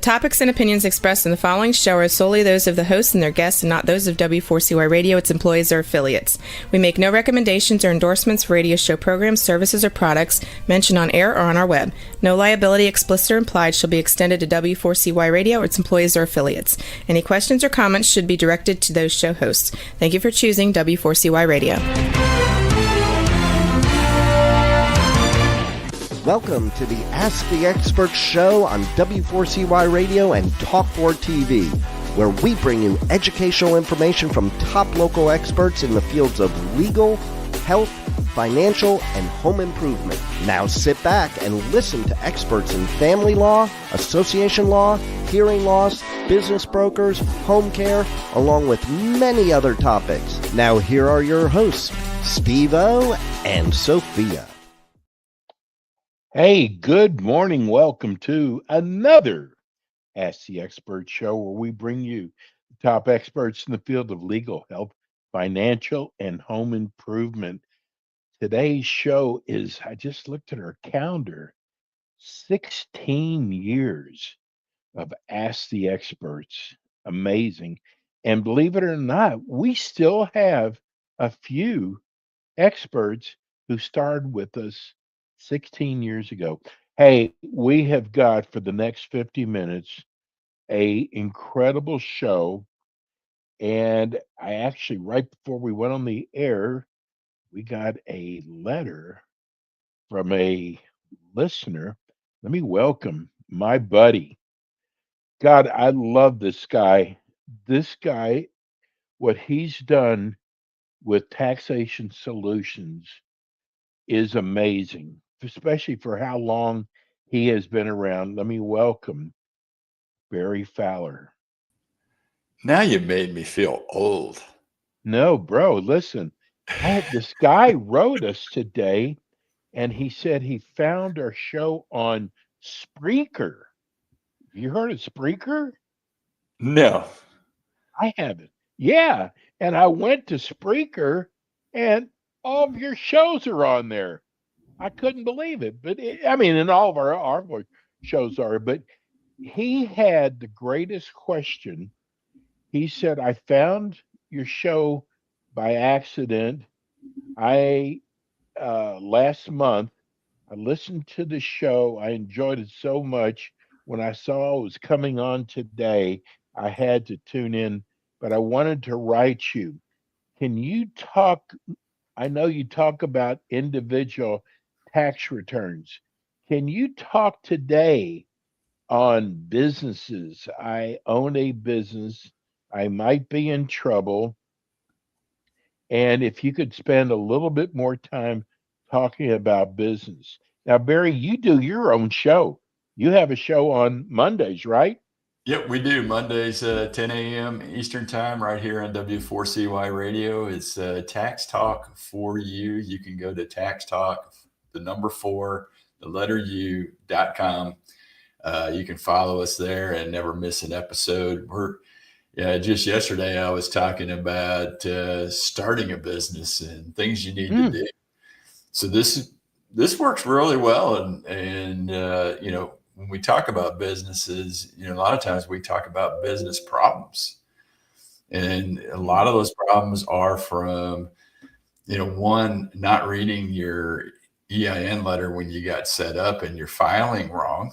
topics and opinions expressed in the following show are solely those of the hosts and their guests and not those of W4CY Radio, its employees, or affiliates. We make no recommendations or endorsements for radio show programs, services, or products mentioned on air or on our web. No liability, explicit or implied, shall be extended to W4CY Radio or its employees or affiliates. Any questions or comments should be directed to those show hosts. Thank you for choosing W4CY Radio. Welcome to the Ask the Expert show on W4CY Radio and Talk4 TV, where we bring you educational information from top local experts in the fields of legal, health, financial, and home improvement. Now sit back and listen to experts in family law, association law, hearing loss, business brokers, home care, along with many other topics. Now here are your hosts, Steve-O and Sophia. Hey, good morning. Welcome to another Ask the Expert show where we bring you the top experts in the field of legal, health, financial, and home improvement. Today's show is, I just looked at our calendar, 16 years of Ask the Experts. Amazing. And believe it or not, we still have a few experts who started with us 16 years ago. Hey, we have got for the next 50 minutes a incredible show. And I actually, right before we went on the air, we got a letter from a listener. Let me welcome my buddy. God, I love this guy. This guy, what he's done with Taxation Solutions is amazing, especially for how long he has been around. Let me welcome Barry Fowler. Now you made me feel old. No, bro, listen. This guy wrote us today, and he said he found our show on Spreaker. You heard of Spreaker? No. I haven't. Yeah, and I went to Spreaker, and all of your shows are on there. I couldn't believe it. But and all of our shows are. But he had the greatest question. He said, I found your show by accident. Last month, I listened to the show. I enjoyed it so much. When I saw it was coming on today, I had to tune in. But I wanted to write you. Can you talk? I know you talk about individual tax returns. Can you talk today on businesses? I own a business. I might be in trouble. And if you could spend a little bit more time talking about business. Now, Barry, you do your own show. You have a show on Mondays, right? Yep, we do. Mondays, 10 a.m. Eastern time, right here on W4CY Radio. It's Tax Talk for You. You can go to Tax Talk, the number 4, the letter U.com. You can follow us there and never miss an episode. Just yesterday I was talking about starting a business and things you need to do. So this works really well, and when we talk about businesses, a lot of times we talk about business problems, and a lot of those problems are from, one, not reading your EIN letter when you got set up and you're filing wrong.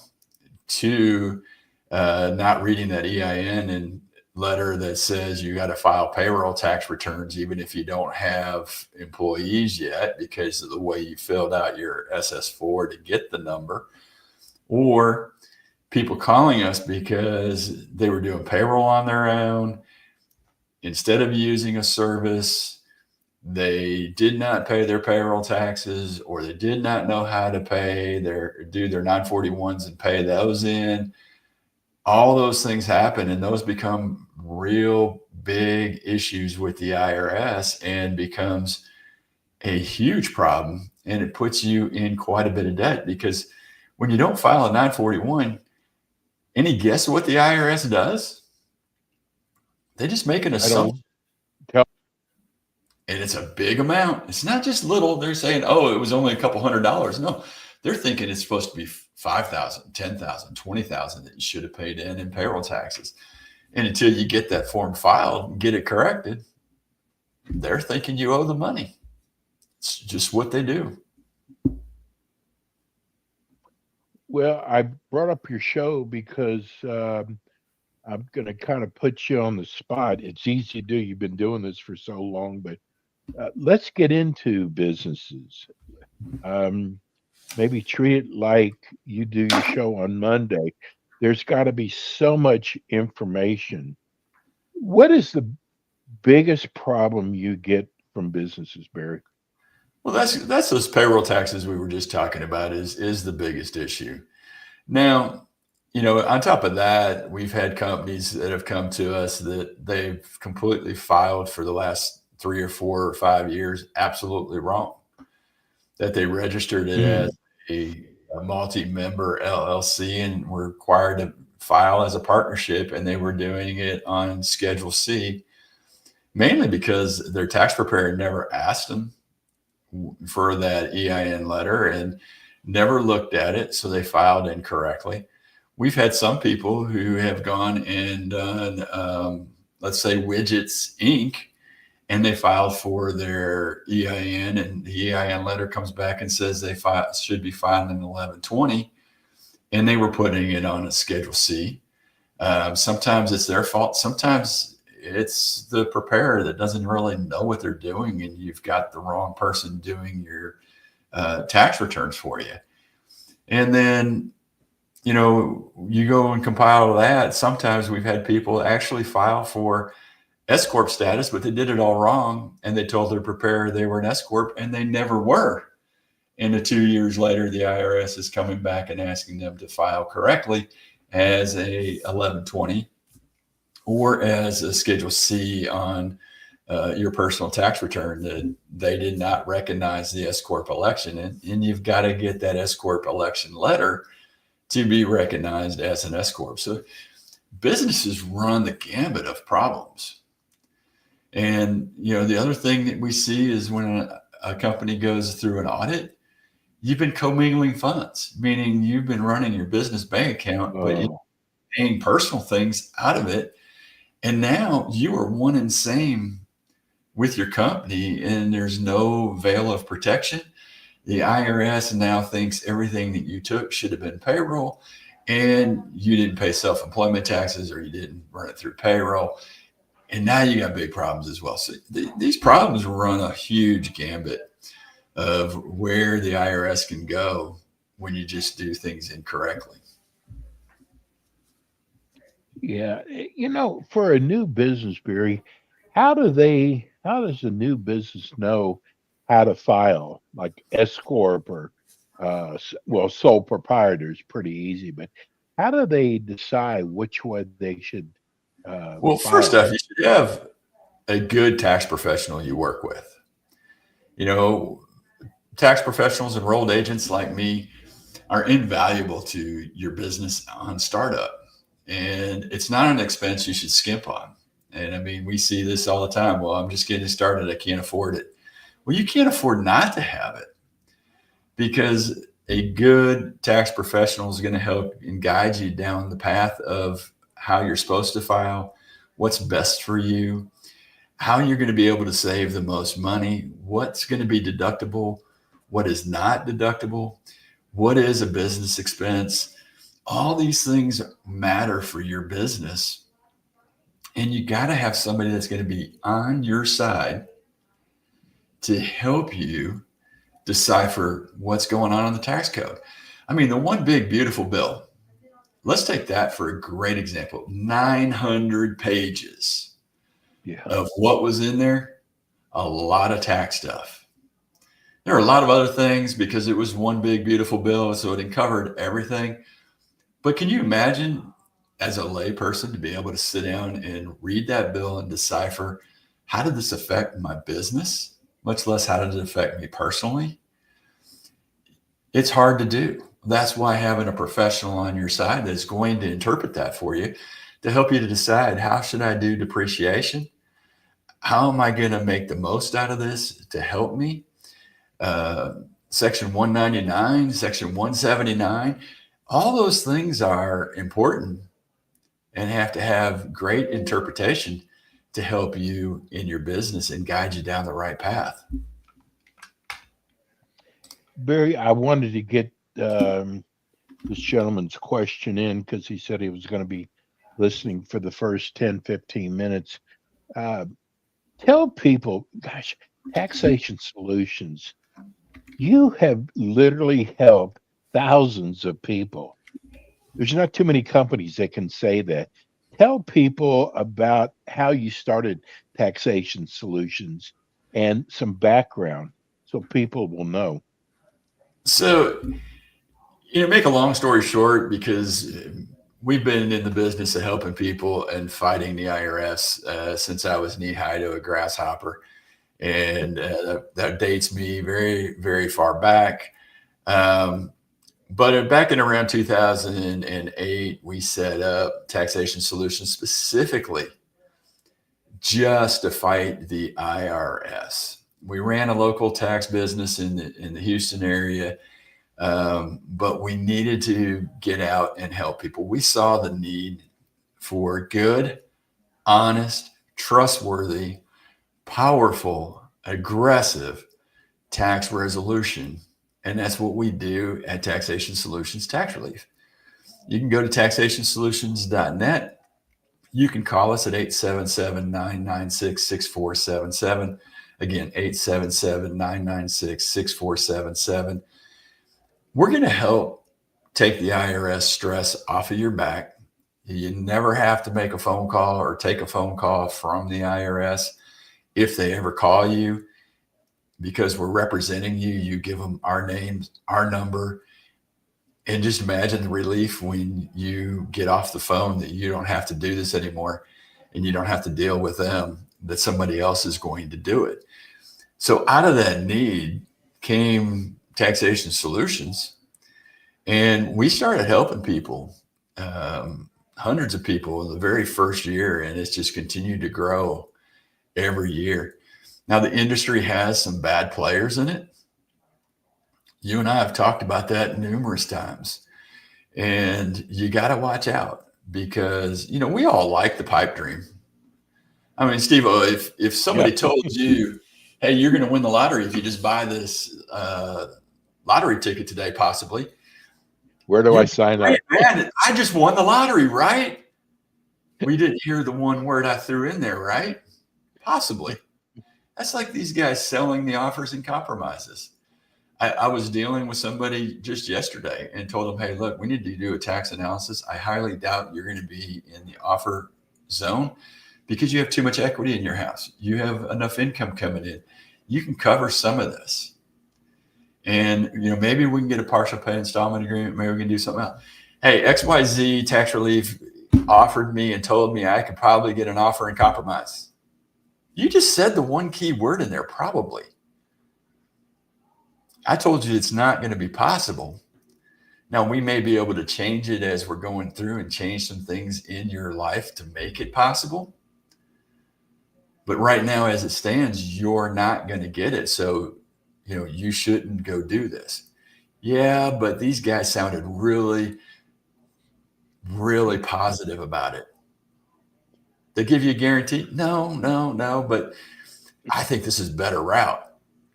2, not reading that EIN and letter that says you got to file payroll tax returns even if you don't have employees yet because of the way you filled out your SS4 to get the number. Or people calling us because they were doing payroll on their own. Instead of using a service, they did not pay their payroll taxes, or they did not know how to do their 941s and pay those in. All those things happen, and those become real big issues with the IRS and becomes a huge problem. And it puts you in quite a bit of debt, because when you don't file a 941, any guess what the IRS does? They just make an assumption. And it's a big amount. It's not just little. They're saying, oh, it was only a couple $100. No, They're thinking it's supposed to be 5,000, 10,000, 20,000 that you should have paid in payroll taxes. And until you get that form filed and get it corrected, they're thinking you owe the money. It's just what they do. Well, I brought up your show because I'm going to kind of put you on the spot. It's easy to do. You've been doing this for so long, but let's get into businesses. Maybe treat it like you do your show on Monday. There's got to be so much information. What is the biggest problem you get from businesses, Barry? Well, that's those payroll taxes we were just talking about is the biggest issue. Now, on top of that, we've had companies that have come to us that they've completely filed for the last 3 or 4 or 5 years absolutely wrong. That they registered it as a multi-member LLC and were required to file as a partnership, and they were doing it on Schedule C, mainly because their tax preparer never asked them for that EIN letter and never looked at it, so they filed incorrectly. We've had some people who have gone and done, let's say, Widgets Inc., and they filed for their EIN, and the EIN letter comes back and says they should be filed in 1120, and they were putting it on a Schedule C. Sometimes it's their fault. Sometimes it's the preparer that doesn't really know what they're doing, and you've got the wrong person doing your tax returns for you. And then, you go and compile that. Sometimes we've had people actually file for S Corp status, but they did it all wrong, and they told their preparer they were an S Corp, and they never were. And 2 years later, the IRS is coming back and asking them to file correctly as a 1120 or as a Schedule C on your personal tax return, that they did not recognize the S Corp election. And you've got to get that S Corp election letter to be recognized as an S Corp. So businesses run the gambit of problems. And, the other thing that we see is when a company goes through an audit, you've been commingling funds, meaning you've been running your business bank account, but you're paying personal things out of it. And now you are one and same with your company, and there's no veil of protection. The IRS now thinks everything that you took should have been payroll, and you didn't pay self-employment taxes, or you didn't run it through payroll. And now you got big problems as well. So these problems run a huge gambit of where the IRS can go when you just do things incorrectly. Yeah. For a new business, Barry, how does a new business know how to file? Like S Corp or, sole proprietor is pretty easy, but how do they decide which one they should Well, file? first off, you should have a good tax professional you work with. Tax professionals, enrolled agents like me are invaluable to your business on startup. And it's not an expense you should skimp on. And I mean, we see this all the time. Well, I'm just getting started. I can't afford it. Well, you can't afford not to have it, because a good tax professional is going to help and guide you down the path of how you're supposed to file, what's best for you, how you're going to be able to save the most money, what's going to be deductible, what is not deductible, what is a business expense. All these things matter for your business. And you got to have somebody that's going to be on your side to help you decipher what's going on in the tax code. I mean, the one big beautiful bill, let's take that for a great example. 900 pages of what was in there, a lot of tax stuff. There are a lot of other things because it was one big beautiful bill, so it covered everything. But can you imagine, as a layperson, to be able to sit down and read that bill and decipher, how did this affect my business, much less how did it affect me personally? It's hard to do. That's why having a professional on your side that's going to interpret that for you, to help you to decide, how should I do depreciation? How am I going to make the most out of this to help me? Section 199, Section 179, all those things are important and have to have great interpretation to help you in your business and guide you down the right path. Barry, I wanted to get this gentleman's question in because he said he was going to be listening for the first 10, 15 minutes. Tell people, gosh, Taxation Solutions, you have literally helped thousands of people. There's not too many companies that can say that. Tell people about how you started Taxation Solutions and some background so people will know. So, make a long story short, because we've been in the business of helping people and fighting the IRS since I was knee high to a grasshopper. And that dates me very, very far back. But back in around 2008, we set up Taxation Solutions specifically just to fight the IRS. We ran a local tax business in the Houston area, but we needed to get out and help people. We saw the need for good, honest, trustworthy, powerful, aggressive tax resolution. And that's what we do at Taxation Solutions Tax Relief. You can go to taxationsolutions.net. You can call us at 877-996-6477. Again, 877-996-6477. We're going to help take the IRS stress off of your back. You never have to make a phone call or take a phone call from the IRS. If they ever call you, because we're representing you, you give them our names, our number, and just imagine the relief when you get off the phone that you don't have to do this anymore and you don't have to deal with them, that somebody else is going to do it. So out of that need came Taxation Solutions, and we started helping people, hundreds of people in the very first year, and it's just continued to grow every year. Now, the industry has some bad players in it. You and I have talked about that numerous times, and you got to watch out because, we all like the pipe dream. I mean, Steve, if somebody told you, hey, you're going to win the lottery if you just buy this lottery ticket today, possibly. Where do I sign up? Man, I just won the lottery, right? We didn't hear the one word I threw in there, right? Possibly. That's like these guys selling the offers and compromises. I was dealing with somebody just yesterday and told them, hey, look, we need to do a tax analysis. I highly doubt you're going to be in the offer zone because you have too much equity in your house. You have enough income coming in. You can cover some of this. And, maybe we can get a partial pay installment agreement. Maybe we can do something else. Hey, XYZ Tax Relief offered me and told me I could probably get an offer and compromise. You just said the one key word in there, probably. I told you it's not going to be possible. Now, we may be able to change it as we're going through and change some things in your life to make it possible. But right now, as it stands, you're not going to get it. So, you shouldn't go do this. Yeah, but these guys sounded really, really positive about it. They give you a guarantee? No, but I think this is a better route.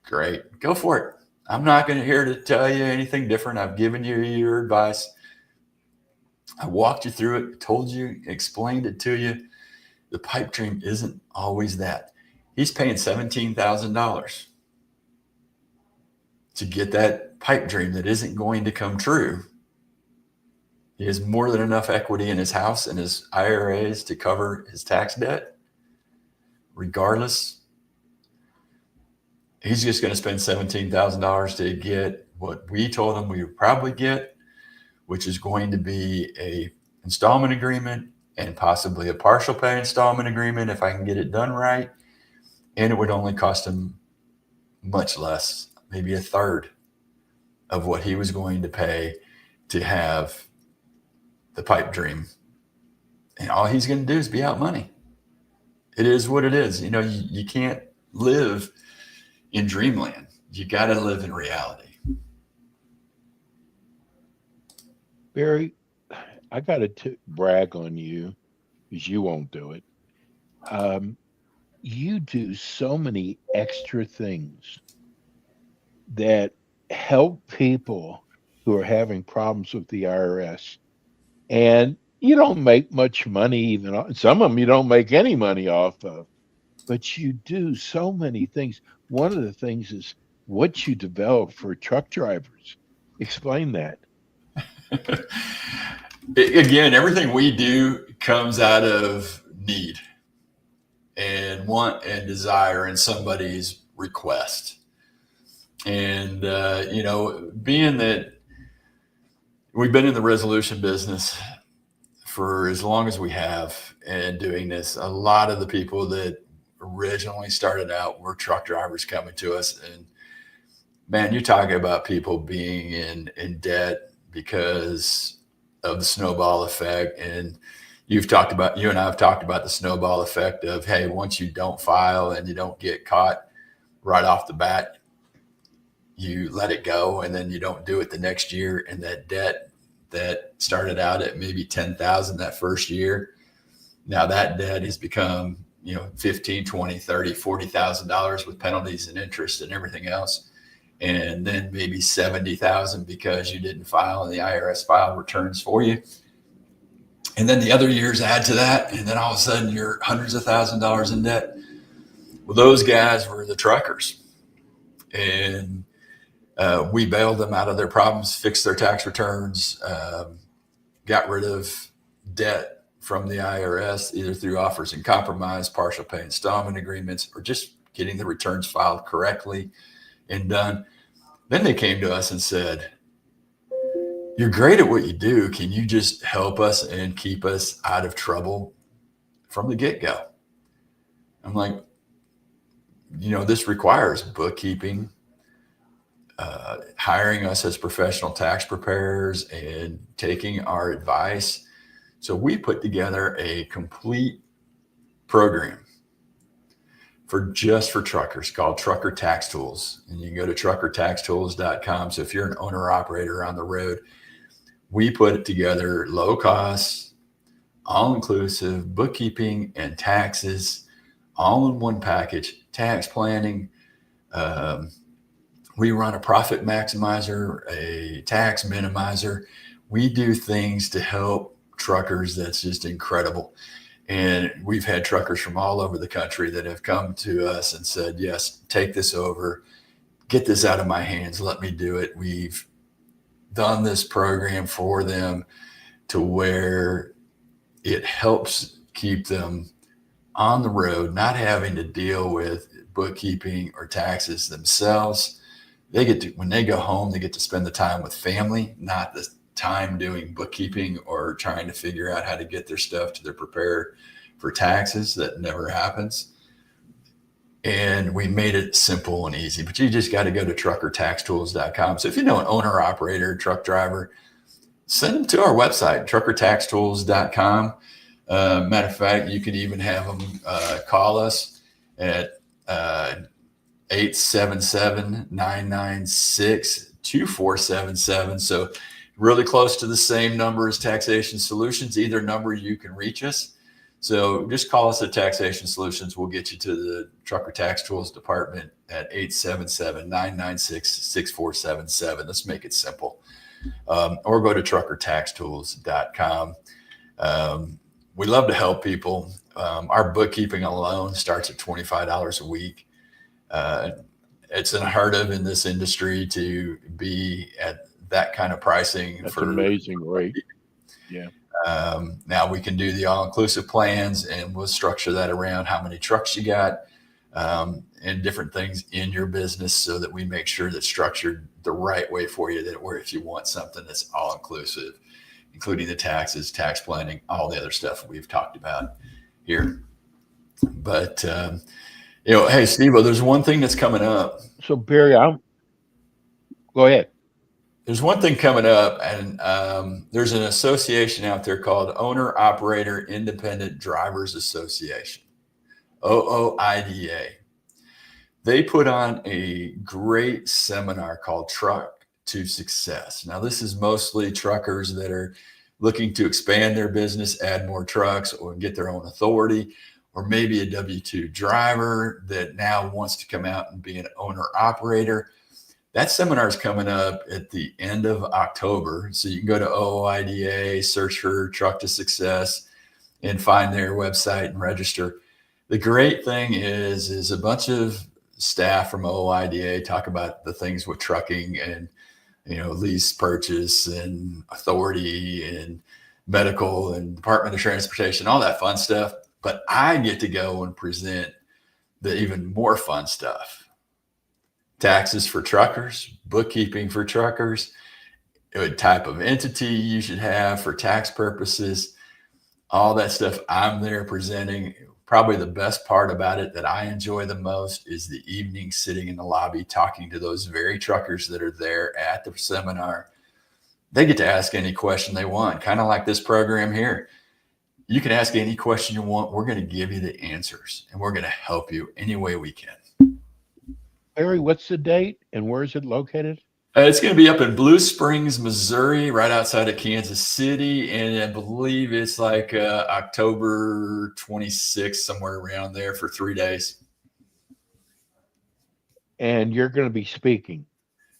Great. Go for it. I'm not going to here to tell you anything different. I've given you your advice. I walked you through it, told you, explained it to you. The pipe dream isn't always that. He's paying $17,000 to get that pipe dream that isn't going to come true. He has more than enough equity in his house and his IRAs to cover his tax debt. Regardless, he's just going to spend $17,000 to get what we told him we would probably get, which is going to be a installment agreement and possibly a partial pay installment agreement if I can get it done right. And it would only cost him much less, maybe a third of what he was going to pay to have the pipe dream. And all he's going to do is be out money. It is what it is. You can't live in dreamland. You got to live in reality. Barry, I got to brag on you because you won't do it. Um, you do so many extra things that help people who are having problems with the IRS. And you don't make much money, even some of them you don't make any money off of, but you do so many things. One of the things is what you develop for truck drivers. Explain that. Again, everything we do comes out of need and want and desire and somebody's request. And, being that we've been in the resolution business for as long as we have and doing this, a lot of the people that originally started out were truck drivers coming to us. And man, you're talking about people being in debt because of the snowball effect. And you and I have talked about the snowball effect of, hey, once you don't file and you don't get caught right off the bat, you let it go and then you don't do it the next year. And that debt that started out at maybe 10,000 that first year, now that debt has become, 15, 20, 30, $40,000 with penalties and interest and everything else. And then maybe 70,000 because you didn't file and the IRS filed returns for you. And then the other years add to that. And then all of a sudden you're hundreds of $1,000s in debt. Well, those guys were the truckers. And we bailed them out of their problems, fixed their tax returns, got rid of debt from the IRS, either through offers in compromise, partial pay installment agreements, or just getting the returns filed correctly and done. Then they came to us and said, you're great at what you do. Can you just help us and keep us out of trouble from the get-go? I'm like, this requires bookkeeping, hiring us as professional tax preparers and taking our advice. So we put together a complete program for truckers called Trucker Tax Tools. And you can go to truckertaxtools.com. So if you're an owner operator on the road, we put it together, low cost, all inclusive bookkeeping and taxes, all in one package, tax planning. We run a profit maximizer, a tax minimizer. We do things to help truckers that's just incredible. And we've had truckers from all over the country that have come to us and said, yes, take this over, get this out of my hands, let me do it. We've done this program for them to where it helps keep them on the road, not having to deal with bookkeeping or taxes themselves. When they go home, they get to spend the time with family, not the time doing bookkeeping or trying to figure out how to get their stuff to their preparer for taxes. That never happens. And we made it simple and easy, but you just got to go to truckertaxtools.com. So if you know an owner, operator, truck driver, send them to our website, truckertaxtools.com. Matter of fact, you can even have them call us at 877-996-2477. So really close to the same number as Taxation Solutions, either number you can reach us. So just call us at Taxation Solutions. We'll get you to the Trucker Tax Tools department at 877-996-6477. Let's make it simple. Or go to truckertaxtools.com. We love to help people. Our bookkeeping alone starts at $25 a week. It's unheard of in this industry to be at that kind of pricing. That's an amazing rate. Yeah. Now we can do the all-inclusive plans, and we'll structure that around how many trucks you got, and different things in your business, so that we make sure that's structured the right way for you. That where if you want something that's all-inclusive, including the taxes, tax planning, all the other stuff we've talked about here. But hey, Steve, there's one thing that's coming up. So Barry, go ahead. There's one thing coming up, and there's an association out there called Owner Operator Independent Drivers Association, OOIDA. They put on a great seminar called Truck to success. Now, this is mostly truckers that are looking to expand their business, add more trucks, or get their own authority, or maybe a W-2 driver that now wants to come out and be an owner operator. That seminar is coming up at the end of October. So you can go to OOIDA, search for Truck to Success, and find their website and register. The great thing is a bunch of staff from OOIDA talk about the things with trucking and, lease purchase and authority and medical and Department of Transportation, all that fun stuff. But I get to go and present the even more fun stuff. Taxes for truckers, bookkeeping for truckers, what type of entity you should have for tax purposes, all that stuff I'm there presenting. Probably the best part about it that I enjoy the most is the evening sitting in the lobby talking to those very truckers that are there at the seminar. They get to ask any question they want, kind of like this program here. You can ask any question you want. We're going to give you the answers, and we're going to help you any way we can. Barry, what's the date and where is it located? It's going to be up in Blue Springs, Missouri, right outside of Kansas City. And I believe it's like October 26th, somewhere around there for 3 days. And you're going to be speaking.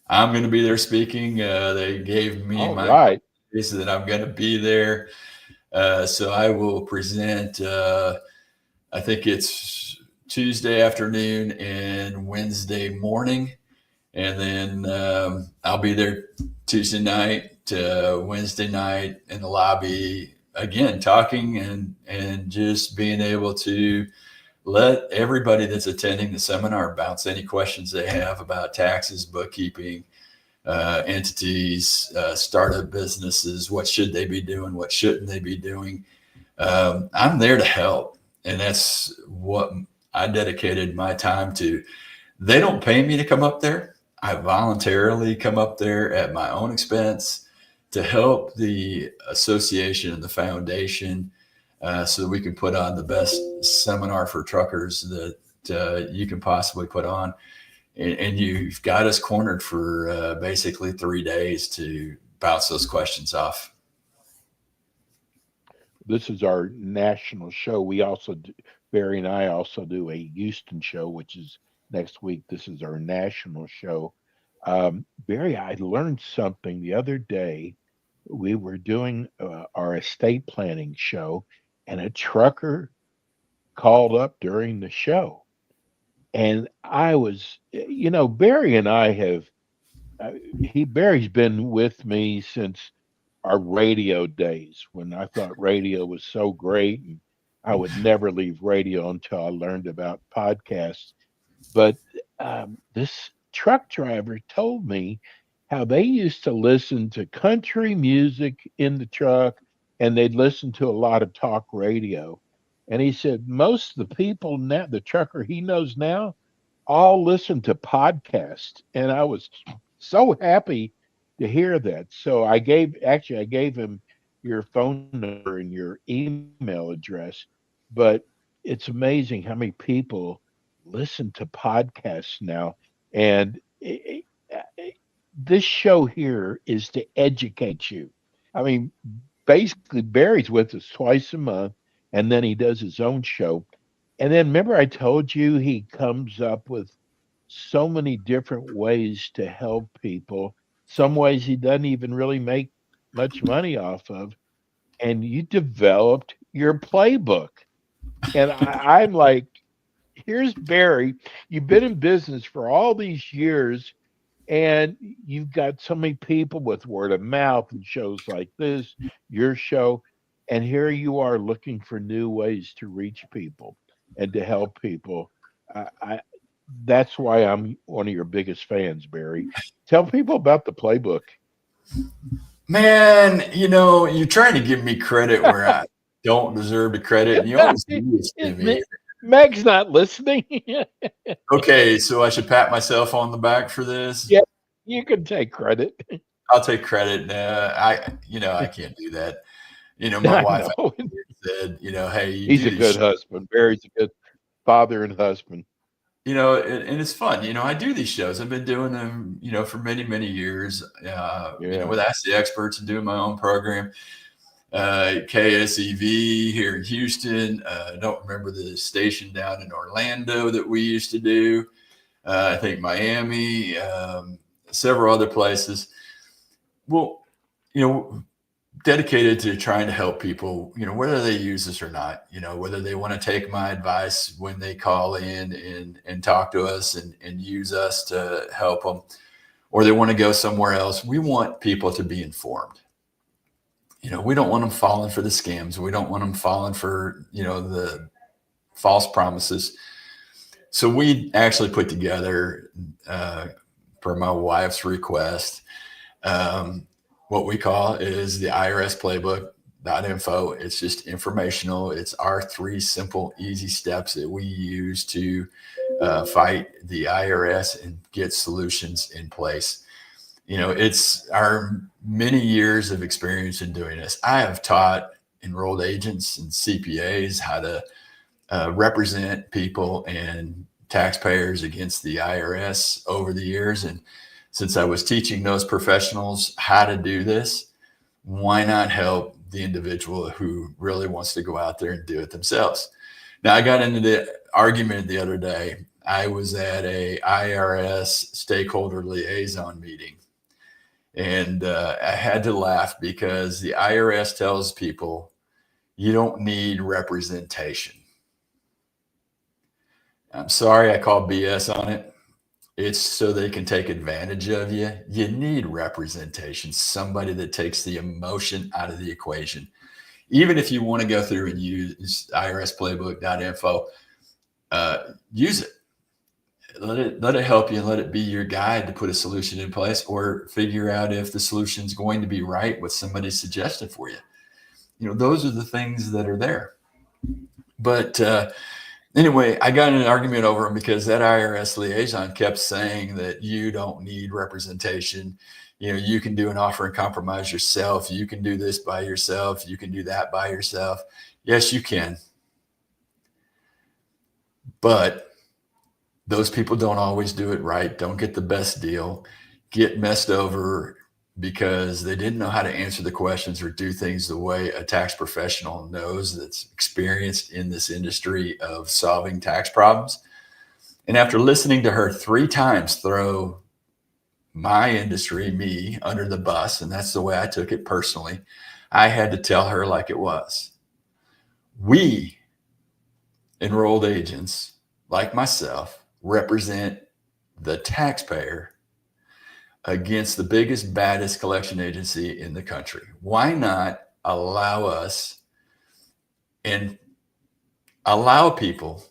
I'm going to be there speaking. They gave me my days that I'm going to be there. So I will present, I think it's Tuesday afternoon and Wednesday morning. And then I'll be there Tuesday night, Wednesday night in the lobby, again, talking and just being able to let everybody that's attending the seminar bounce any questions they have about taxes, bookkeeping, entities, startup businesses. What should they be doing? What shouldn't they be doing? I'm there to help. And that's what I dedicated my time to. They don't pay me to come up there. I voluntarily come up there at my own expense to help the association and the foundation so that we can put on the best seminar for truckers that you can possibly put on. And you've got us cornered for basically 3 days to bounce those questions off. This is our national show. We also do, Barry and I also do a Houston show, which is next week. This is our national show. Barry, I learned something the other day. We were doing our estate planning show, and a trucker called up during the show. And I was, Barry and I have, Barry's been with me since our radio days when I thought radio was so great. And I would never leave radio until I learned about podcasts. But this truck driver told me how they used to listen to country music in the truck and they'd listen to a lot of talk radio. And he said most of the people now, the trucker he knows now, all listen to podcasts. And I was so happy to hear that. So I gave him your phone number and your email address. But it's amazing how many people listen to podcasts now. And this show here is to educate you. I mean, basically, Barry's with us twice a month, and then he does his own show. And then remember, I told you he comes up with so many different ways to help people. Some ways he doesn't even really make much money off of. And you developed your playbook. And I'm like, here's Barry. You've been in business for all these years, and you've got so many people with word of mouth and shows like this, your show. And here you are looking for new ways to reach people and to help people. That's why I'm one of your biggest fans, Barry. Tell people about the playbook. Man, you're trying to give me credit where I don't deserve the credit. And you always do this to me. Meg's not listening. Okay, so I should pat myself on the back for this? Yeah, you can take credit. I'll take credit. I can't do that. My wife said, hey, he's a good husband. Barry's a good father and husband. and it's fun. I do these shows. I've been doing them, for many, many years, with Ask the Experts and doing my own program. KSEV here in Houston. I don't remember the station down in Orlando that we used to do. I think Miami, several other places. Well, dedicated to trying to help people, whether they use this or not, whether they want to take my advice when they call in and talk to us and use us to help them, or they want to go somewhere else. We want people to be informed. We don't want them falling for the scams. We don't want them falling for, the false promises. So we actually put together, per my wife's request, what we call is the IRS playbook.info. It's just informational. It's our 3 simple, easy steps that we use to fight the IRS and get solutions in place. It's our many years of experience in doing this. I have taught enrolled agents and CPAs how to represent people and taxpayers against the IRS over the years. And since I was teaching those professionals how to do this, why not help the individual who really wants to go out there and do it themselves? Now, I got into the argument the other day. I was at a IRS stakeholder liaison meeting. And I had to laugh because the IRS tells people you don't need representation. I'm sorry I call BS on it. It's so they can take advantage of you. You need representation, somebody that takes the emotion out of the equation. Even if you want to go through and use IRSplaybook.info, use it. Let it help you and let it be your guide to put a solution in place, or figure out if the solution is going to be right, what somebody suggested for you. Those are the things that are there. But anyway, I got in an argument over them because that IRS liaison kept saying that you don't need representation. You can do an offer and compromise yourself. You can do this by yourself. You can do that by yourself. Yes, you can. But those people don't always do it right, don't get the best deal, get messed over because they didn't know how to answer the questions or do things the way a tax professional knows, that's experienced in this industry of solving tax problems. And after listening to her 3 times throw my industry, me, under the bus, and that's the way I took it personally, I had to tell her like it was. We enrolled agents like myself represent the taxpayer against the biggest, baddest collection agency in the country. Why not allow us and allow people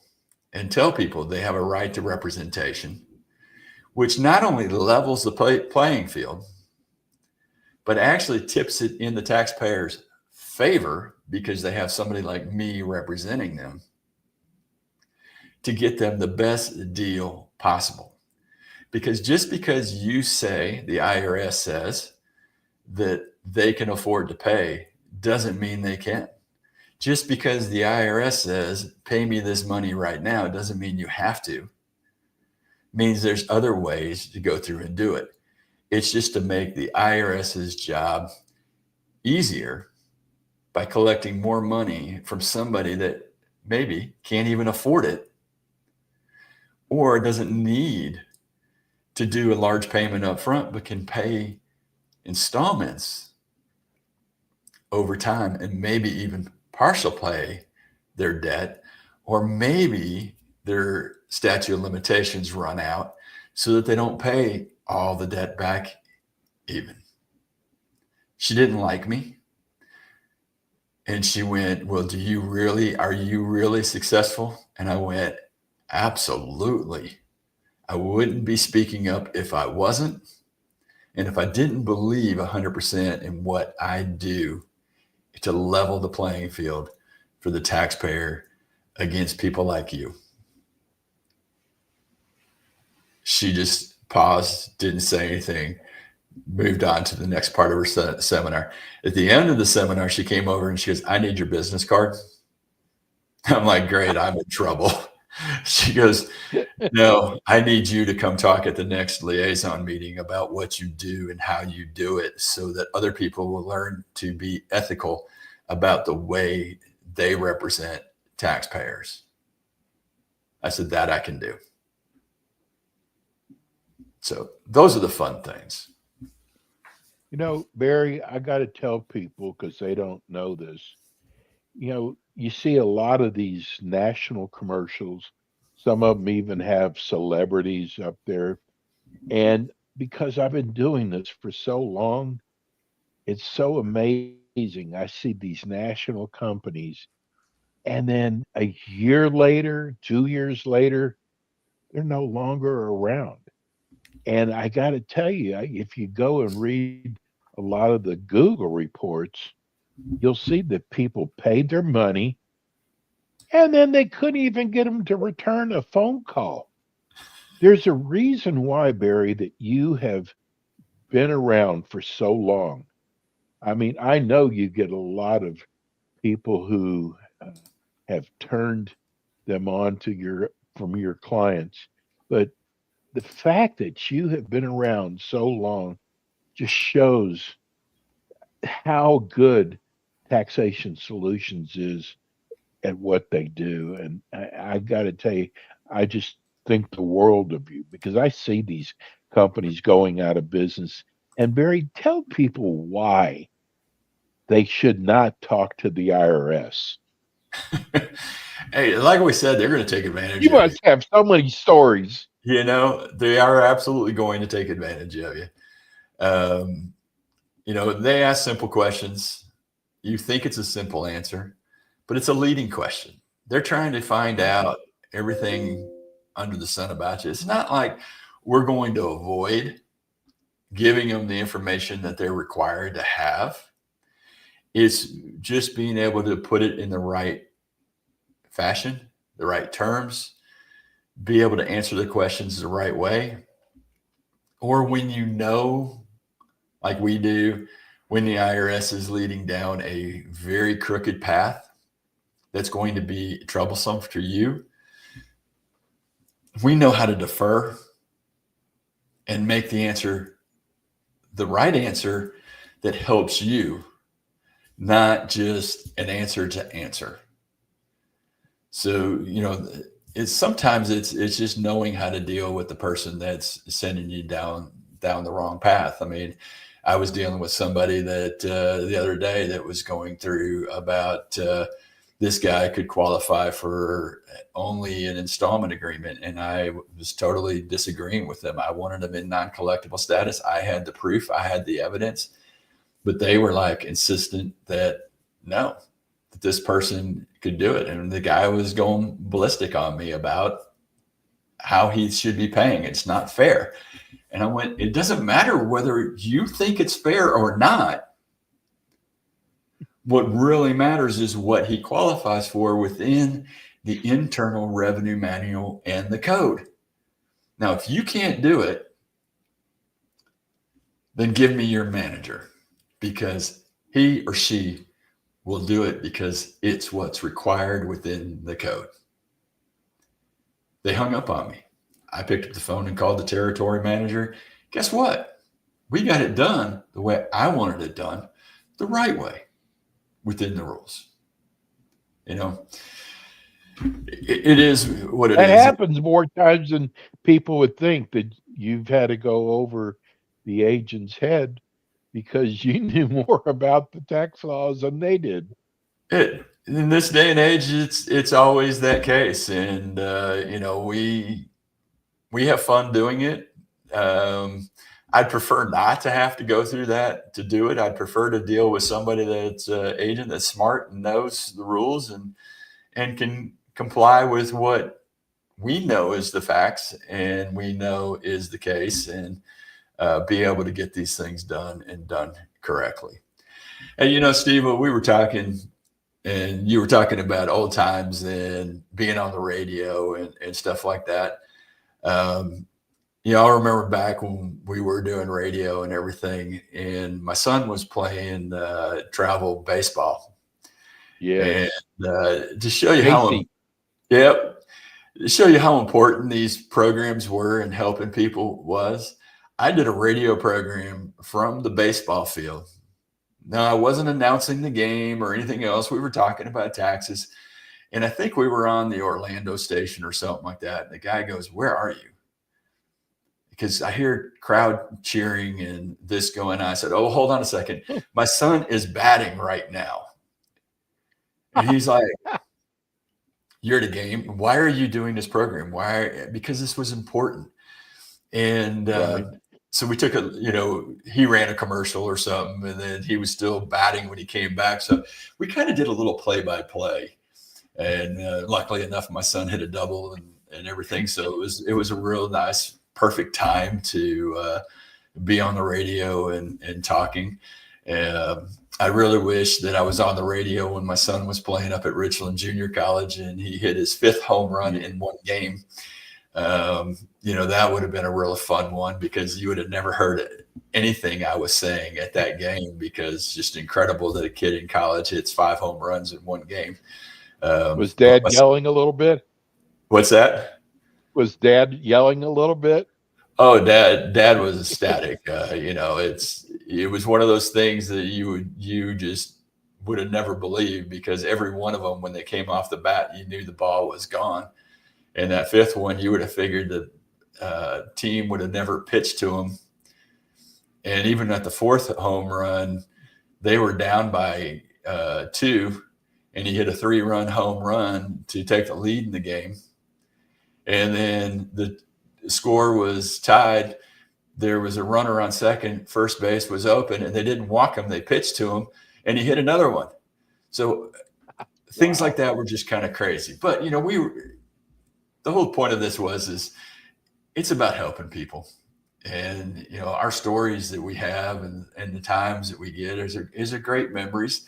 and tell people they have a right to representation, which not only levels the playing field, but actually tips it in the taxpayer's favor because they have somebody like me representing them to get them the best deal possible. Because just because you say, the IRS says, that they can afford to pay doesn't mean they can. Just because the IRS says, pay me this money right now, doesn't mean you have to. It means there's other ways to go through and do it. It's just to make the IRS's job easier by collecting more money from somebody that maybe can't even afford it, or doesn't need to do a large payment up front, but can pay installments over time and maybe even partial pay their debt, or maybe their statute of limitations run out so that they don't pay all the debt back even. She didn't like me. And she went, well, are you really successful? And I went, absolutely. I wouldn't be speaking up if I wasn't. And if I didn't believe 100% in what I do to level the playing field for the taxpayer against people like you. She just paused, didn't say anything, moved on to the next part of her seminar. At the end of the seminar, she came over and she goes, I need your business card. I'm like, great, I'm in trouble. She goes, no, I need you to come talk at the next liaison meeting about what you do and how you do it so that other people will learn to be ethical about the way they represent taxpayers. I said, that I can do. So those are the fun things. You know, Barry, I got to tell people because they don't know this. You know, you see a lot of these national commercials. Some of them even have celebrities up there. And because I've been doing this for so long, it's so amazing. I see these national companies, and then a year later, 2 years later, they're no longer around. And I got to tell you, if you go and read a lot of the Google reports, you'll see that people paid their money and then they couldn't even get them to return a phone call. There's a reason why, Barry, that you have been around for so long. I mean, I know you get a lot of people who have turned them on to your from your clients, but the fact that you have been around so long just shows how good Taxation Solutions is at what they do. And I got to tell you, I just think the world of you because I see these companies going out of business. And Barry, tell people why they should not talk to the IRS. Hey, like we said, they're going to take advantage You of you. must have so many stories. You know, they are absolutely going to take advantage of you. You know, they ask simple questions. You think it's a simple answer, but it's a leading question. They're trying to find out everything under the sun about you. It's not like we're going to avoid giving them the information that they're required to have. It's just being able to put it in the right fashion, the right terms, be able to answer the questions the right way. Or when you know, like we do, when the IRS is leading down a very crooked path that's going to be troublesome for you, we know how to defer and make the answer the right answer that helps you, not just an answer to answer. So, you know, sometimes it's just knowing how to deal with the person that's sending you down the wrong path. I mean, I was dealing with somebody that the other day that was going through about this guy could qualify for only an installment agreement. And I was totally disagreeing with them. I wanted him in non-collectible status. I had the proof, I had the evidence, but they were like insistent that no, that this person could do it. And the guy was going ballistic on me about how he should be paying. It's not fair. And I went, it doesn't matter whether you think it's fair or not. What really matters is what he qualifies for within the Internal Revenue Manual and the code. Now, if you can't do it, then give me your manager because he or she will do it because it's what's required within the code. They hung up on me. I picked up the phone and called the territory manager. Guess what? We got it done the way I wanted it done, the right way, within the rules. You know, it is what it is. It happens more times than people would think that you've had to go over the agent's head because you knew more about the tax laws than they did. In this day and age, it's always that case. And, you know, we have fun doing it. I'd prefer not to have to go through that to do it. I'd prefer to deal with somebody that's an agent that's smart and knows the rules and can comply with what we know is the facts and we know is the case and be able to get these things done and done correctly. And, you know, Steve, we were talking and you were talking about old times and being on the radio and stuff like that. You know, I remember back when we were doing radio and everything, and my son was playing travel baseball. Yeah. And to show you how, yep. To show you how important these programs were and helping people was, I did a radio program from the baseball field. Now, I wasn't announcing the game or anything else. We were talking about taxes. And I think we were on the Orlando station or something like that. And the guy goes, "Where are you?" Because I hear crowd cheering and this going on. I said, "Oh, hold on a second. My son is batting right now." And he's like, "You're at a game. Why are you doing this program?" Why? Because this was important. And Right. so we took he ran a commercial or something, and then he was still batting when he came back. So we kind of did a little play-by-play. And luckily enough, my son hit a double and everything. So it was a real nice, perfect time to be on the radio and talking. I really wish that I was on the radio when my son was playing up at Richland Junior College and he hit his 5th home run in one game. That would have been a real fun one because you would have never heard anything I was saying at that game, because just incredible that a kid in college hits 5 home runs in one game. Was Dad yelling a little bit? What's that? Was Dad yelling a little bit? Oh, Dad was ecstatic. It was one of those things that you just would have never believed, because every one of them, when they came off the bat, you knew the ball was gone. And that 5th one, you would have figured the team would have never pitched to him. And even at the 4th home run, they were down by 2, and he hit a 3-run home run to take the lead in the game. And then the score was tied. There was a runner on second, first base was open, and they didn't walk him. They pitched to him, and he hit another one. So things like that were just kind of crazy. But, the whole point of this is it's about helping people. And, our stories that we have and the times that we get is a great memories,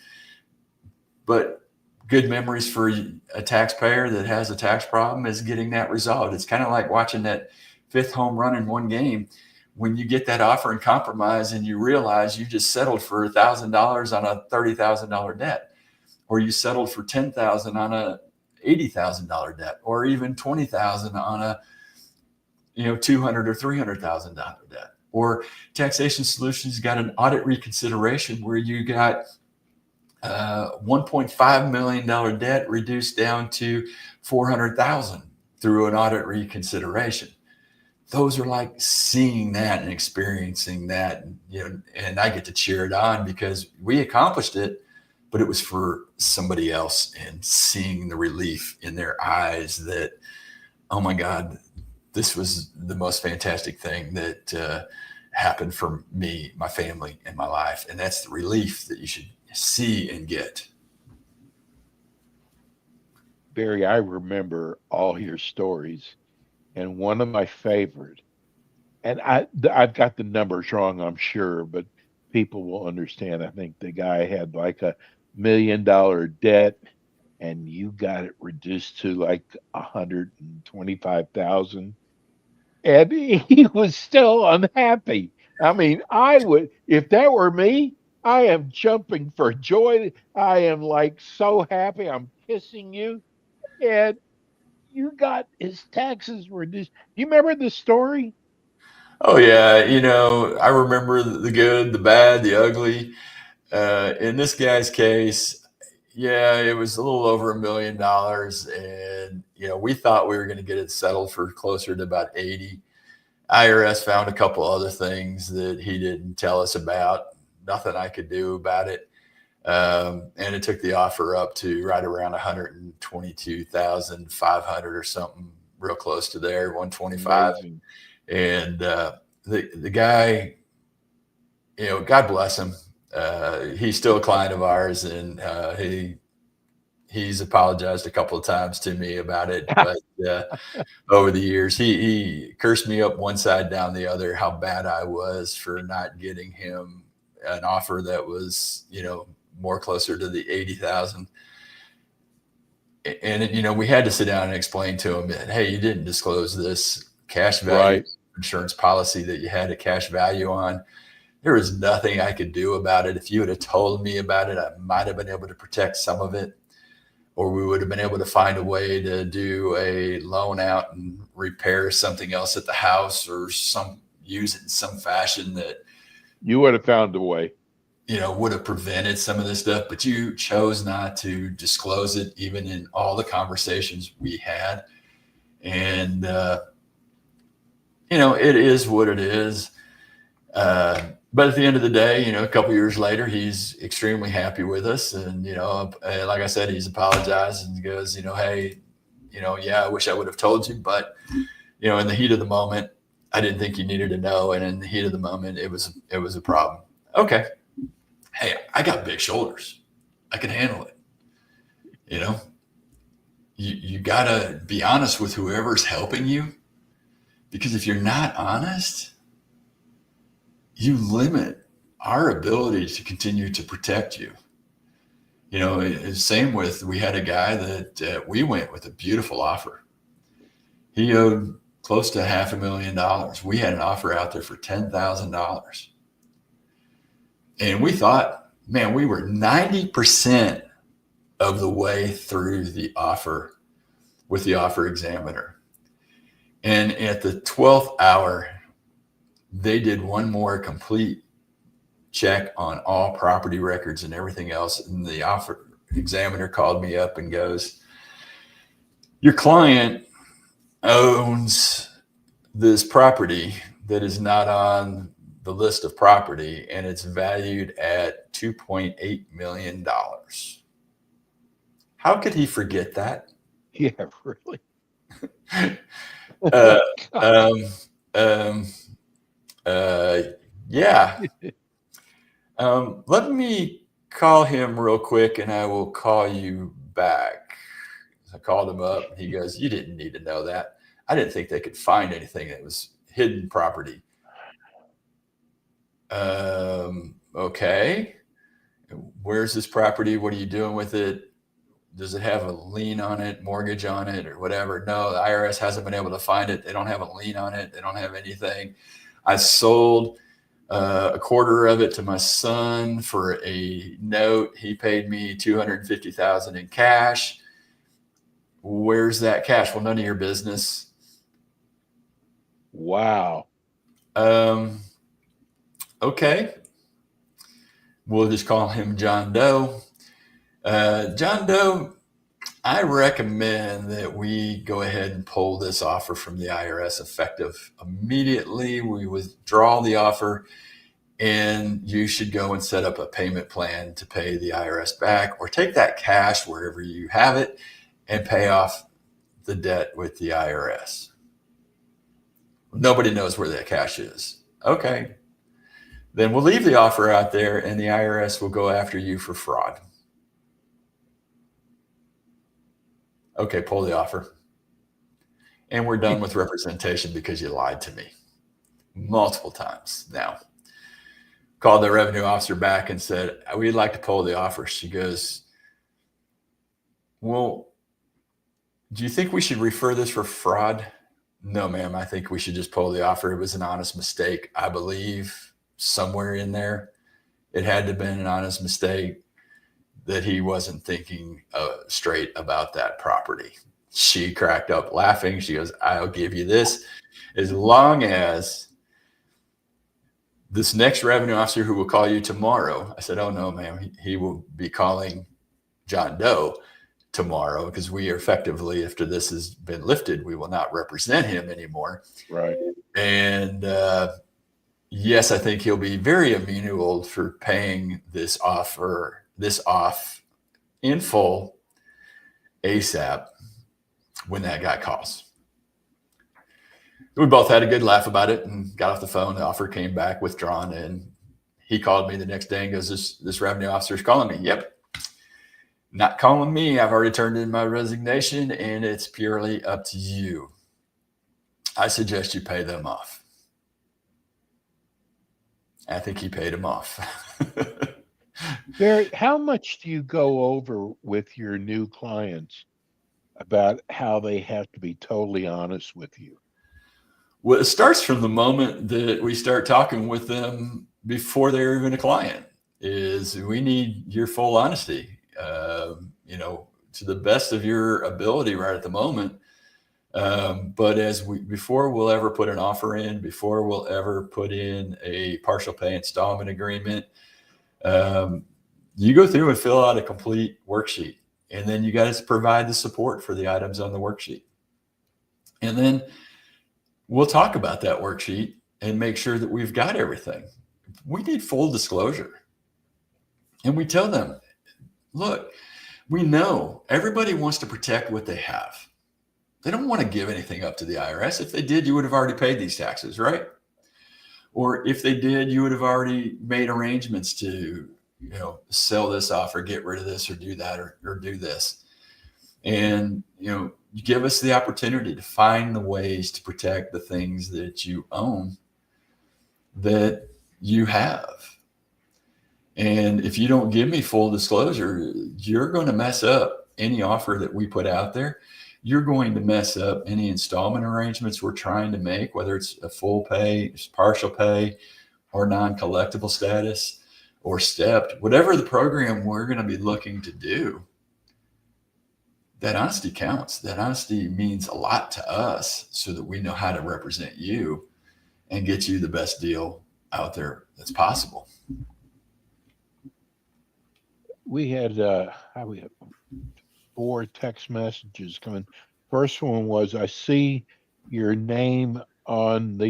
but good memories for a taxpayer that has a tax problem is getting that resolved. It's kind of like watching that 5th home run in one game. When you get that offer and compromise and you realize you just settled for $1,000 on a $30,000 debt, or you settled for $10,000 on a $80,000 debt, or even $20,000 on a $200,000 or $300,000 debt. Or Taxation Solutions got an audit reconsideration where you got $1.5 million debt reduced down to $400,000 through an audit reconsideration. Those are like seeing that and experiencing that, and I get to cheer it on because we accomplished it, but it was for somebody else, and seeing the relief in their eyes that, oh my God, this was the most fantastic thing that happened for me, my family, and my life. And that's the relief that you should see and get. Barry, I remember all your stories, and one of my favorite, and I've got the numbers wrong, I'm sure, but people will understand. I think the guy had like $1 million debt, and you got it reduced to like 125,000, and he was still unhappy. I mean, I would, if that were me, I am jumping for joy. I am like so happy. I'm kissing you, and you got his taxes reduced. Do you remember the story? Oh yeah, I remember the good, the bad, the ugly. In this guy's case, yeah, it was a little over $1 million, and we thought we were going to get it settled for closer to about 80. IRS found a couple other things that he didn't tell us about. Nothing I could do about it. And it took the offer up to right around 122,500 or something, real close to there, 125. Amazing. And the guy, God bless him. He's still a client of ours, and he's apologized a couple of times to me about it. But over the years, he cursed me up one side down the other, how bad I was for not getting him an offer that was, more closer to the 80,000. And, we had to sit down and explain to him that, hey, you didn't disclose this cash value insurance policy that you had a cash value on. There was nothing I could do about it. If you would have told me about it, I might have been able to protect some of it. or we would have been able to find a way to do a loan out and repair something else at the house, or use it in some fashion that You would have found a way. would have prevented some of this stuff, but you chose not to disclose it, even in all the conversations we had. And, it is what it is. But at the end of the day, a couple of years later, he's extremely happy with us. And, like I said, he's apologized and goes, hey, yeah, I wish I would have told you, but, in the heat of the moment, I didn't think you needed to know. And in the heat of the moment, it was a problem. Okay. Hey, I got big shoulders. I can handle it. You gotta be honest with whoever's helping you, because if you're not honest, you limit our ability to continue to protect you. Same with, we had a guy that we went with a beautiful offer. He owed close to $500,000. We had an offer out there for $10,000. And we thought, man, we were 90% of the way through the offer with the offer examiner. And at the 12th hour, they did one more complete check on all property records and everything else. And the offer examiner called me up and goes, your client owns this property that is not on the list of property, and it's valued at $2.8 million. How could he forget that? Yeah, really. Yeah. Let me call him real quick and I will call you back. I called him up. He goes, you didn't need to know that. I didn't think they could find anything that was hidden property. Okay. Where's this property? What are you doing with it? Does it have a lien on it, mortgage on it, or whatever? No, the IRS hasn't been able to find it. They don't have a lien on it. They don't have anything. I sold a quarter of it to my son for a note. He paid me $250,000 in cash. Where's that cash? Well, none of your business. Wow. Okay. We'll just call him John Doe. John Doe, I recommend that we go ahead and pull this offer from the IRS effective immediately. We withdraw the offer, and you should go and set up a payment plan to pay the IRS back, or take that cash wherever you have it and pay off the debt with the IRS. Nobody knows where that cash is. Okay. Then we'll leave the offer out there and the IRS will go after you for fraud. Okay, pull the offer. And we're done with representation because you lied to me multiple times now. Called the revenue officer back and said, we'd like to pull the offer. She goes, well, do you think we should refer this for fraud? No, ma'am, I think we should just pull the offer. It was an honest mistake. I believe somewhere in there, it had to have been an honest mistake that he wasn't thinking straight about that property. She cracked up laughing. She goes, I'll give you this as long as this next revenue officer who will call you tomorrow. I said, oh no, ma'am, he will be calling John Doe tomorrow, because we are effectively, after this has been lifted, we will not represent him anymore. Right. And yes, I think he'll be very amenable for paying this off in full ASAP when that guy calls. We both had a good laugh about it and got off the phone. The offer came back withdrawn, and he called me the next day and goes, this revenue officer is calling me. Yep. Not calling me. I've already turned in my resignation, and it's purely up to you. I suggest you pay them off. I think he paid him off. Barry, how much do you go over with your new clients about how they have to be totally honest with you? Well, it starts from the moment that we start talking with them before they're even a client. Is we need your full honesty. to the best of your ability right at the moment. But before we'll ever put an offer in, before we'll ever put in a partial pay installment agreement, you go through and fill out a complete worksheet. And then you got to provide the support for the items on the worksheet. And then we'll talk about that worksheet and make sure that we've got everything. We need full disclosure. And we tell them, look, we know everybody wants to protect what they have. They don't want to give anything up to the IRS. If they did, you would have already paid these taxes, right? Or if they did, you would have already made arrangements to, sell this off or get rid of this or do that or do this. And, you give us the opportunity to find the ways to protect the things that you own, that you have. And if you don't give me full disclosure, you're going to mess up any offer that we put out there. You're going to mess up any installment arrangements we're trying to make, whether it's a full pay, partial pay, or non-collectible status, or stepped, whatever the program we're going to be looking to do. That honesty counts. That honesty means a lot to us so that we know how to represent you and get you the best deal out there that's possible. We had 4 text messages coming. First one was, I see your name on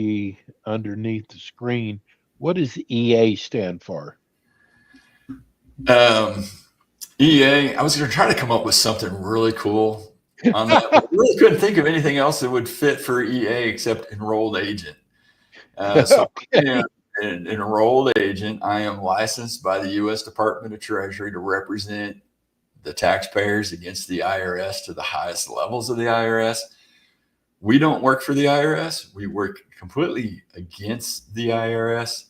underneath the screen. What does EA stand for? EA, I was going to try to come up with something really cool on that. I really couldn't think of anything else that would fit for EA except enrolled agent. Okay. An enrolled agent, I am licensed by the U.S. Department of Treasury to represent the taxpayers against the IRS to the highest levels of the IRS. We don't work for the IRS. We work completely against the IRS.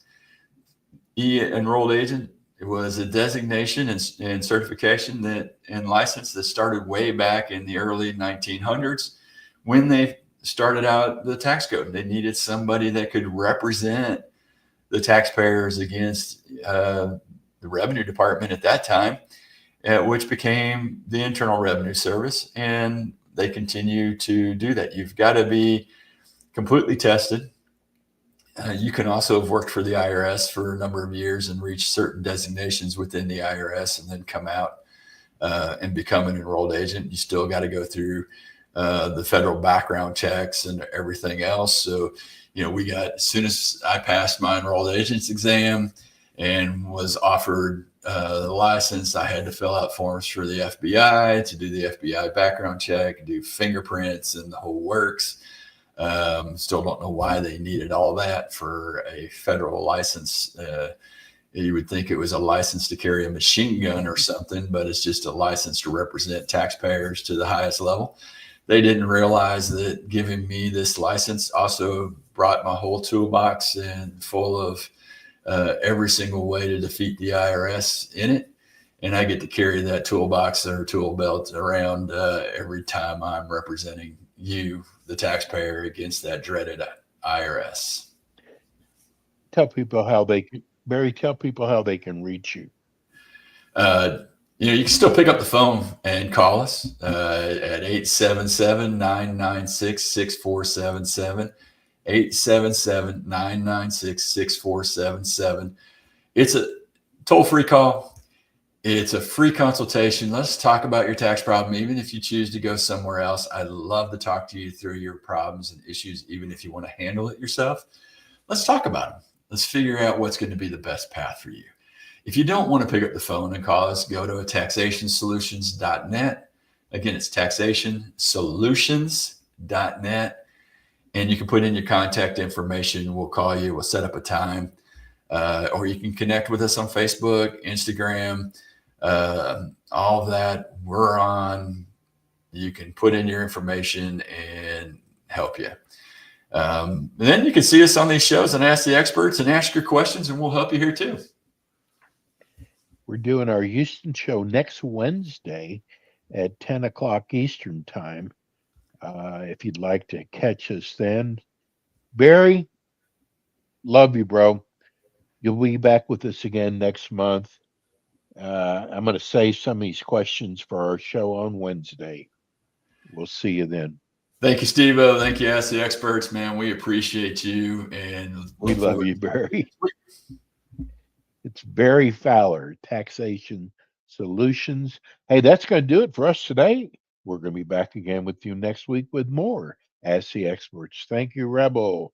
Enrolled agent, it was a designation and certification and license that started way back in the early 1900s when they started out the tax code. They needed somebody that could represent the taxpayers against the revenue department at that time, which became the Internal Revenue Service. And they continue to do that. You've got to be completely tested. You can also have worked for the IRS for a number of years and reach certain designations within the IRS and then come out and become an enrolled agent. You still got to go through the federal background checks and everything else. So, as soon as I passed my enrolled agents exam and was offered the license, I had to fill out forms for the FBI to do the FBI background check, do fingerprints and the whole works. Still don't know why they needed all that for a federal license. You would think it was a license to carry a machine gun or something, but it's just a license to represent taxpayers to the highest level. They didn't realize that giving me this license also brought my whole toolbox and full of every single way to defeat the IRS in it. And I get to carry that toolbox or tool belt around every time I'm representing you, the taxpayer, against that dreaded IRS. Tell people how they can reach you. You can still pick up the phone and call us at 877-996-6477, 877-996-6477. It's a toll-free call. It's a free consultation. Let's talk about your tax problem. Even if you choose to go somewhere else, I'd love to talk to you through your problems and issues, even if you want to handle it yourself. Let's talk about them. Let's figure out what's going to be the best path for you. If you don't want to pick up the phone and call us, go to taxationsolutions.net. Again, it's taxationsolutions.net. And you can put in your contact information. We'll call you. We'll set up a time. Or you can connect with us on Facebook, Instagram, all of that. We're on. You can put in your information and help you. And then you can see us on these shows and ask the experts and ask your questions, and we'll help you here too. We're doing our Houston show next Wednesday at 10 o'clock Eastern time. If you'd like to catch us then. Barry, love you, bro. You'll be back with us again next month. I'm going to save some of these questions for our show on Wednesday. We'll see you then. Thank you, Steve-O. Thank you, Ask the Experts, man. We appreciate you, and We love you, Barry. It's Barry Fowler, Taxation Solutions. Hey, that's going to do it for us today. We're going to be back again with you next week with more Ask the Experts. Thank you, Rebel.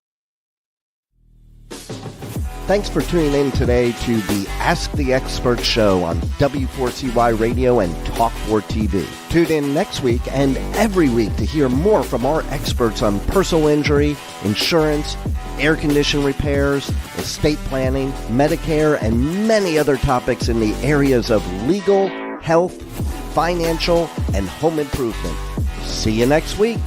Thanks for tuning in today to the Ask the Expert show on W4CY Radio and Talk4 TV. Tune in next week and every week to hear more from our experts on personal injury, insurance, air condition repairs, estate planning, Medicare, and many other topics in the areas of legal, health, financial, and home improvement. See you next week.